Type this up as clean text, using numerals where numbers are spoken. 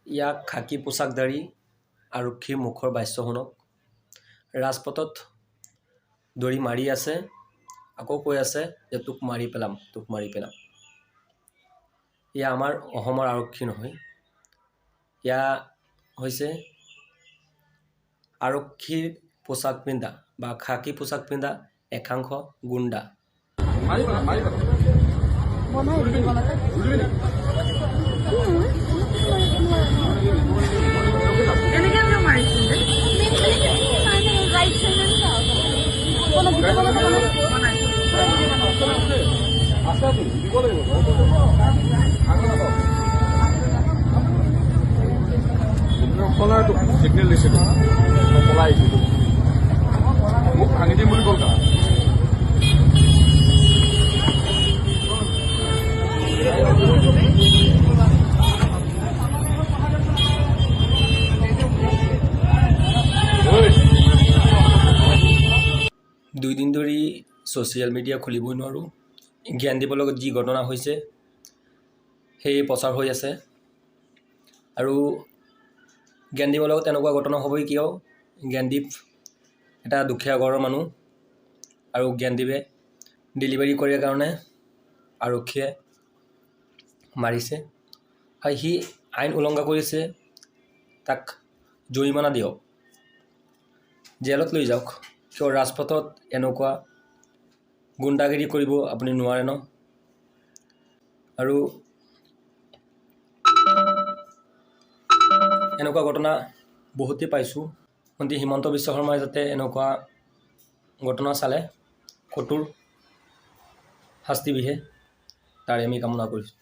ইয়াক খাকী পোছাকধাৰী আৰক্ষীৰ মুখৰ ভাষ্য শুনক। ৰাজপথত দৌৰি মাৰি আছে, আকৌ কৈ আছে যে তোক মাৰি পেলাম, তোক মাৰি পেলাম। এয়া আমাৰ অসমৰ আৰক্ষী নহয়, এয়া হৈছে আৰক্ষীৰ পোছাক পিন্ধা বা খাকী পোছাক পিন্ধা একাংশ গুণ্ডা। সিগনেল দিছিলোঁ মই পলাই আহিছিলোঁ, মোক ভাঙি দিম বুলি ক'ল। দুদিন ধৰি ছ'চিয়েল মিডিয়া খুলিবই নোৱাৰোঁ। জ্ঞানদীপৰ লগত যি ঘটনা হৈছে সেই প্ৰচাৰ হৈ আছে, আৰু জ্ঞানদীপৰ লগত তেনেকুৱা ঘটনা হ'বই কিয়? জ্ঞানদীপ এটা দুখীয়া ঘৰৰ মানুহ, আৰু জ্ঞানদীপে ডেলিভাৰী কৰাৰ কাৰণে আৰক্ষীয়ে মাৰিছে। আৰু সি আইন উলংঘা কৰিছে, তাক জৰিমনা দিয়ক, জেলত লৈ যাওক। কিয় ৰাজপথত এনেকুৱা গুণ্ডাগিৰি কৰিব আপুনি নোৱাৰে ন? আৰু এনেকুৱা ঘটনা বহুতেই পাইছোঁ। মন্ত্ৰী হিমন্ত বিশ্ব শৰ্মাই যাতে এনেকুৱা ঘটনা চালে কঠোৰ শাস্তি বিহে, তাৰে আমি কামনা কৰিছোঁ।